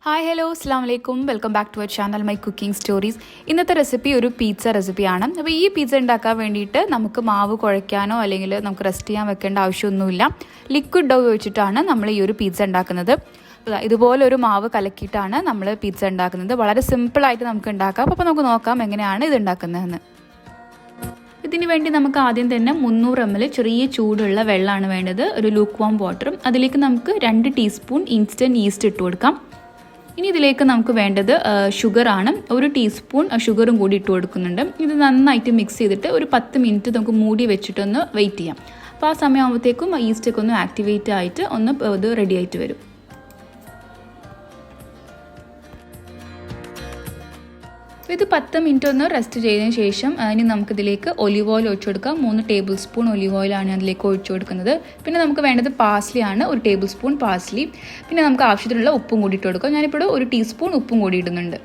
Hi hello അസ്സാം വലൈക്കും welcome back to our channel my cooking stories. ഇന്നത്തെ recipe ഒരു പിസ്സ റെസിപ്പിയാണ്. അപ്പോൾ ഈ പിസ്സ ഉണ്ടാക്കാൻ വേണ്ടിയിട്ട് നമുക്ക് മാവ് കുഴയ്ക്കാനോ അല്ലെങ്കിൽ നമുക്ക് റെസ്റ്റ് ചെയ്യാൻ വെക്കേണ്ട ആവശ്യമൊന്നുമില്ല. ലിക്വിഡ് ഡോ വെച്ചിട്ടാണ് നമ്മൾ ഈ ഒരു പിസ്സ ഉണ്ടാക്കുന്നത്. ഇതുപോലെ ഒരു മാവ് കലക്കിയിട്ടാണ് നമ്മൾ പിസ്സ ഉണ്ടാക്കുന്നത്. വളരെ സിമ്പിളായിട്ട് നമുക്ക് ഉണ്ടാക്കാം. അപ്പോൾ നമുക്ക് നോക്കാം എങ്ങനെയാണ് ഇത് ഉണ്ടാക്കുന്നതെന്ന്. ഇതിന് വേണ്ടി നമുക്ക് ആദ്യം തന്നെ 300 ml ചെറിയ ചൂടുള്ള വെള്ളമാണ് വേണ്ടത്, ഒരു ലൂക്ക് വാം വാട്ടറും. അതിലേക്ക് നമുക്ക് 2 ടീസ്പൂൺ ഇൻസ്റ്റൻറ്റ് ഈസ്റ്റ് ഇട്ട് കൊടുക്കാം. ഇനി ഇതിലേക്ക് നമുക്ക് വേണ്ടത് ഷുഗറാണ്. 1 ടീസ്പൂൺ ഷുഗറും കൂടി ഇട്ട് കൊടുക്കുന്നുണ്ട്. ഇത് നന്നായിട്ട് മിക്സ് ചെയ്തിട്ട് ഒരു 10 മിനിറ്റ് നമുക്ക് മൂടി വെച്ചിട്ടൊന്ന് വെയിറ്റ് ചെയ്യാം. അപ്പോൾ ആ സമയമാകുമ്പോഴത്തേക്കും ഈസ്റ്റൊക്കെ ഒന്ന് ആക്ടിവേറ്റ് ആയിട്ട് ഒന്ന് ഇത് റെഡി ആയിട്ട് വരും. ഇത് 10 മിനിറ്റ് ഒന്ന് റെസ്റ്റ് ചെയ്തതിന് ശേഷം ഇനി നമുക്കിതിലേക്ക് ഒലിവ് ഓയിൽ ഒഴിച്ചു കൊടുക്കാം. 3 ടേബിൾ സ്പൂൺ ഒലിവ് ഓയിലാണ് അതിലേക്ക് ഒഴിച്ചു കൊടുക്കുന്നത്. പിന്നെ നമുക്ക് വേണ്ടത് പാർസ്ലി ആണ്, 1 ടേബിൾ സ്പൂൺ പാർസ്ലി. പിന്നെ നമുക്ക് ആവശ്യത്തിനുള്ള ഉപ്പും കൂടി ഇട്ട് കൊടുക്കാം. ഞാനിപ്പോൾ 1 ടീസ്പൂൺ ഉപ്പും കൂടി ഇടുന്നുണ്ട്.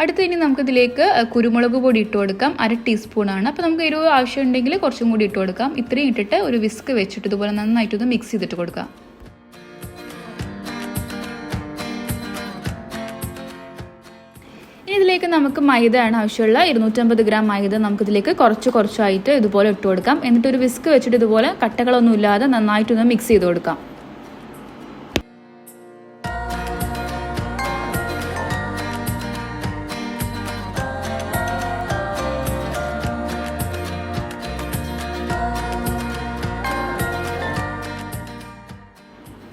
അടുത്ത് ഇനി നമുക്കിതിലേക്ക് കുരുമുളക് പൊടി ഇട്ട് കൊടുക്കാം. 1/2 ടീസ്പൂണാണ്. അപ്പോൾ നമുക്ക് എരിവ് ആവശ്യമുണ്ടെങ്കിൽ കുറച്ചും കൂടി ഇട്ട് കൊടുക്കാം. ഇത്രയും ഇട്ടിട്ട് ഒരു വിസ്ക് വെച്ചിട്ട് ഇതുപോലെ നന്നായിട്ടൊന്ന് മിക്സ് ചെയ്തിട്ട് കൊടുക്കാം. ഇനി ഇതിലേക്ക് നമുക്ക് മൈദയാണ് ആവശ്യമുള്ള. 250 ഗ്രാം മൈദ നമുക്കിതിലേക്ക് കുറച്ചായിട്ട് ഇതുപോലെ ഇട്ട് കൊടുക്കാം. എന്നിട്ട് ഒരു വിസ്ക് വെച്ചിട്ട് ഇതുപോലെ കട്ടകളൊന്നും ഇല്ലാതെ നന്നായിട്ടൊന്ന് മിക്സ് ചെയ്ത് കൊടുക്കാം.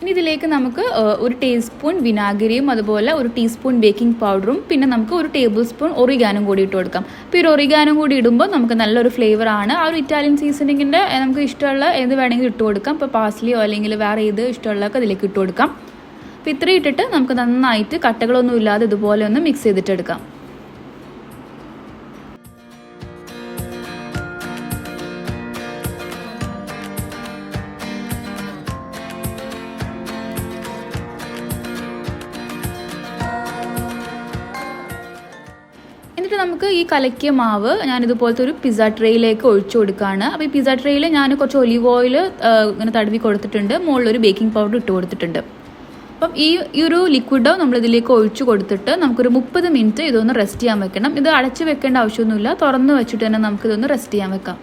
ഇനി ഇതിലേക്ക് നമുക്ക് 1 ടീസ്പൂൺ വിനാഗിരിയും അതുപോലെ 1 ടീസ്പൂൺ ബേക്കിംഗ് പൗഡറും പിന്നെ നമുക്ക് 1 ടേബിൾ സ്പൂൺ ഒറിഗാനും കൂടി ഇട്ട് കൊടുക്കാം. അപ്പോൾ ഈ ഒറിഗാനും കൂടി ഇടുമ്പോൾ നമുക്ക് നല്ലൊരു ഫ്ലേവറാണ്. ആ ഒരു ഇറ്റാലിയൻ സീസണിങ്ങിൻ്റെ നമുക്ക് ഇഷ്ടമുള്ള ഏത് വേണമെങ്കിലും ഇട്ട് കൊടുക്കാം. ഇപ്പോൾ പാർസ്ലിയോ അല്ലെങ്കിൽ വേറെ ഏത് ഇഷ്ടമുള്ളതൊക്കെ അതിലേക്ക് ഇട്ട് കൊടുക്കാം. അപ്പോൾ ഇത്രയും ഇട്ടിട്ട് നമുക്ക് നന്നായിട്ട് കട്ടകളൊന്നും ഇല്ലാതെ ഇതുപോലെ ഒന്ന് മിക്സ് ചെയ്തിട്ടെടുക്കാം. എന്നിട്ട് നമുക്ക് ഈ കലക്കിയ മാവ് ഞാനിതുപോലത്തെ ഒരു പിസ്സ ട്രേയിലേക്ക് ഒഴിച്ചു കൊടുക്കുകയാണ്. അപ്പോൾ ഈ പിസ്സ ട്രേയിൽ ഞാൻ കുറച്ച് ഒലിവ് ഓയിൽ ഇങ്ങനെ തടവി കൊടുത്തിട്ടുണ്ട്. മുകളിലൊരു ബേക്കിംഗ് പൗഡർ ഇട്ട് കൊടുത്തിട്ടുണ്ട്. അപ്പം ഈ ഒരു ലിക്വിഡ് നമ്മളിതിലേക്ക് ഒഴിച്ചു കൊടുത്തിട്ട് നമുക്കൊരു 30 മിനിറ്റ് ഇതൊന്ന് റെസ്റ്റ് ചെയ്യാൻ വെക്കണം. ഇത് അടച്ച് വെക്കേണ്ട ആവശ്യമൊന്നുമില്ല, തുറന്ന് വെച്ചിട്ട് തന്നെ നമുക്കിതൊന്ന് റെസ്റ്റ് ചെയ്യാൻ വെക്കാം.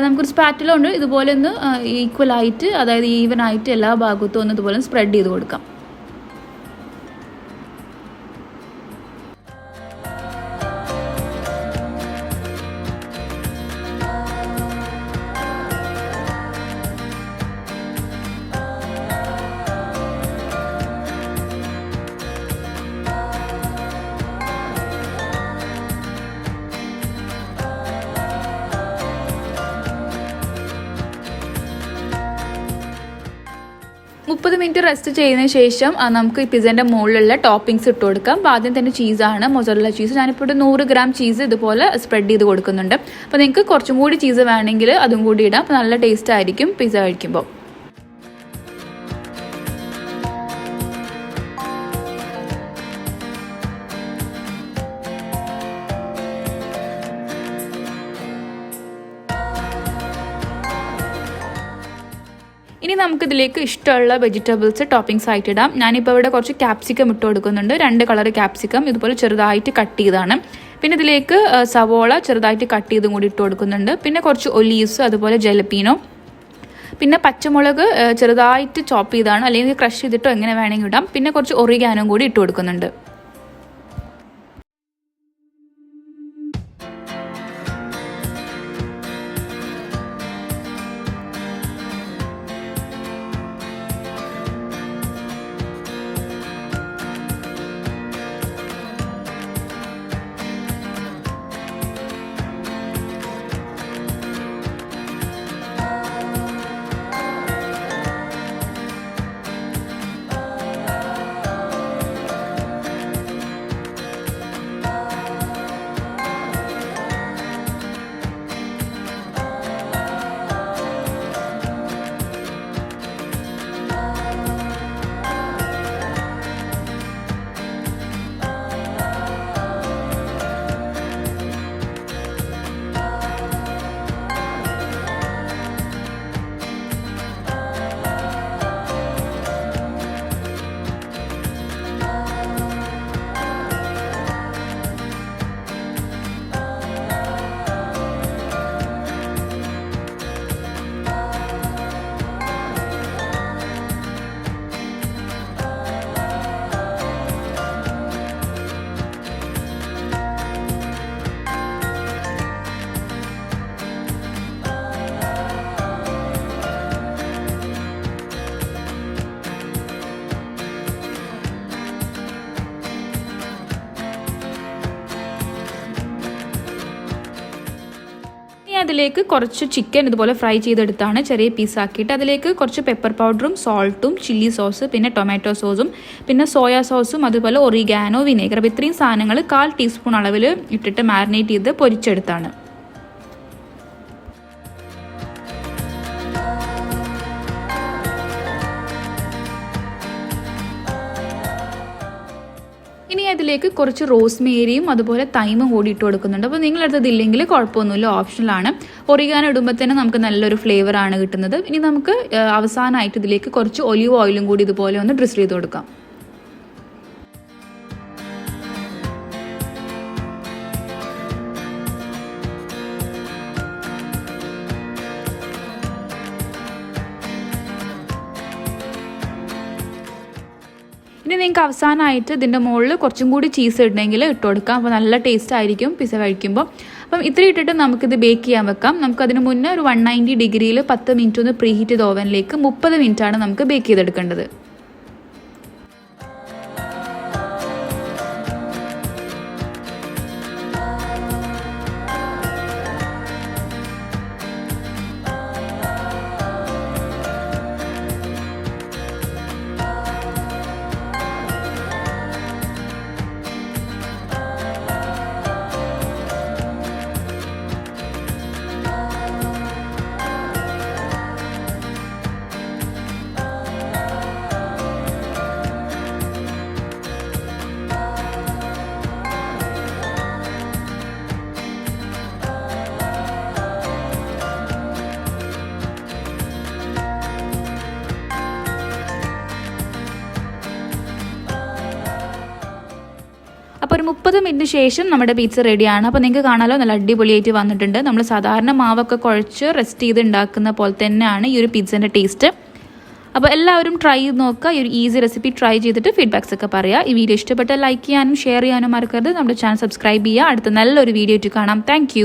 നമുക്കൊരു സ്പാറ്റില കൊണ്ട് ഇതുപോലെ ഒന്ന് ഈക്വലായിട്ട്, അതായത് ഈവനായിട്ട് എല്ലാ ഭാഗത്തും ഒന്ന് ഇതുപോലെ സ്പ്രെഡ് ചെയ്ത് കൊടുക്കാം. മുപ്പത് മിനിറ്റ് റെസ്റ്റ് ചെയ്തതിന് ശേഷം നമുക്ക് ഈ പിസ്സേൻ്റെ മുകളിലുള്ള ടോപ്പിംഗ്സ് ഇട്ട് കൊടുക്കാം. അപ്പോൾ ആദ്യം തന്നെ ചീസാണ്, മൊസറല്ല ചീസ്. ഞാനിപ്പോൾ 100 ഗ്രാം ചീസ് ഇതുപോലെ സ്പ്രെഡ് ചെയ്ത് കൊടുക്കുന്നുണ്ട്. അപ്പോൾ നിങ്ങൾക്ക് കുറച്ചും കൂടി ചീസ് വേണമെങ്കിൽ അതും കൂടി ഇടാം. അപ്പോൾ നല്ല ടേസ്റ്റ് ആയിരിക്കും പിസ്സ കഴിക്കുമ്പോൾ. ഇനി നമുക്കിതിലേക്ക് ഇഷ്ടമുള്ള വെജിറ്റബിൾസ് ടോപ്പിംഗ്സ് ആയിട്ട് ഇടാം. ഞാനിപ്പോൾ ഇവിടെ കുറച്ച് ക്യാപ്സിക്കം ഇട്ട് കൊടുക്കുന്നുണ്ട്. 2 കളർ ക്യാപ്സിക്കം ഇതുപോലെ ചെറുതായിട്ട് കട്ട് ചെയ്താണ്. പിന്നെ ഇതിലേക്ക് സവോള ചെറുതായിട്ട് കട്ട് ചെയ്തും കൂടി ഇട്ട് കൊടുക്കുന്നുണ്ട്. പിന്നെ കുറച്ച് ഒലീവ്സ്, അതുപോലെ ജലപ്പീനോ, പിന്നെ പച്ചമുളക് ചെറുതായിട്ട് ചോപ്പ് ചെയ്താണ്, അല്ലെങ്കിൽ ക്രഷ് ചെയ്തിട്ടോ എങ്ങനെ വേണമെങ്കിൽ ഇടാം. പിന്നെ കുറച്ച് ഒറിഗാനോ കൂടി ഇട്ട് കൊടുക്കുന്നുണ്ട്. അതിലേക്ക് കുറച്ച് ചിക്കൻ ഇതുപോലെ ഫ്രൈ ചെയ്തെടുത്താണ് ചെറിയ പീസാക്കിയിട്ട് അതിലേക്ക് കുറച്ച് പെപ്പർ പൗഡറും സോൾട്ടും ചില്ലി സോസ് പിന്നെ ടൊമാറ്റോ സോസും പിന്നെ സോയാ സോസും അതുപോലെ ഒറിഗാനോ വിനേഗർ. അപ്പോൾ ഇത്രയും സാധനങ്ങൾ 1/4 ടീസ്പൂൺ അളവിൽ ഇട്ടിട്ട് മാരിനേറ്റ് ചെയ്ത് പൊരിച്ചെടുത്താണ്. ഇനി അതിലേക്ക് കുറച്ച് റോസ്മേരിയും അതുപോലെ തൈമും കൂടി ഇട്ട് കൊടുക്കുന്നുണ്ട്. അപ്പോൾ നിങ്ങളടുത്തത് ഇല്ലെങ്കിൽ കുഴപ്പമൊന്നുമില്ല, ഓപ്ഷണലാണ്. ഒറിഗാനോ ഇടുമ്പോൾ തന്നെ നമുക്ക് നല്ലൊരു ഫ്ലേവറാണ് കിട്ടുന്നത്. ഇനി നമുക്ക് അവസാനമായിട്ട് ഇതിലേക്ക് കുറച്ച് ഒലിവ് ഓയിലും കൂടി ഇതുപോലെ ഒന്ന് ഡ്രിസിൽ ചെയ്ത് കൊടുക്കാം. ഇനി നിങ്ങൾക്ക് അവസാനമായിട്ട് ഇതിൻ്റെ മുകളിൽ കുറച്ചും കൂടി ചീസ് ഇടണമെങ്കിൽ ഇട്ട് കൊടുക്കാം. അപ്പോൾ നല്ല ടേസ്റ്റ് ആയിരിക്കും പിസ്സ കഴിക്കുമ്പോൾ. അപ്പം ഇത്ര ഇട്ടിട്ട് നമുക്കിത് ബേക്ക് ചെയ്യാൻ വെക്കാം. നമുക്കതിന് മുന്നേ ഒരു 190 ഡിഗ്രിയിൽ 10 മിനിറ്റ് ഒന്ന് പ്രീ ഹീറ്റ് ചെയ്ത് ഓവനിലേക്ക് 30 മിനിറ്റാണ് നമുക്ക് ബേക്ക് ചെയ്തെടുക്കേണ്ടത്. അപ്പോൾ ഒരു 30 മിനിറ്റിന് ശേഷം നമ്മുടെ പിസ്സ റെഡിയാണ്. അപ്പോൾ നിങ്ങൾക്ക് കാണാമല്ലോ നല്ല അടിപൊളിയായിട്ട് വന്നിട്ടുണ്ട്. നമ്മൾ സാധാരണ മാവൊക്കെ കുഴച്ച് റെസ്റ്റ് ചെയ്ത് ഉണ്ടാക്കുന്ന പോലെ തന്നെയാണ് ഈ ഒരു പിസ്സേൻ്റെ ടേസ്റ്റ്. അപ്പോൾ എല്ലാവരും ട്രൈ ചെയ്ത് നോക്കുക. ഈ ഒരു ഈസി റെസിപ്പി ട്രൈ ചെയ്തിട്ട് ഫീഡ്ബാക്സ് ഒക്കെ പറയുക. ഈ വീഡിയോ ഇഷ്ടപ്പെട്ടാൽ ലൈക്ക് ചെയ്യാനും ഷെയർ ചെയ്യാനും മറക്കരുത്. നമ്മുടെ ചാനൽ സബ്സ്ക്രൈബ് ചെയ്യുക. അടുത്ത നല്ലൊരു വീഡിയോ ആയിട്ട് കാണാം. താങ്ക്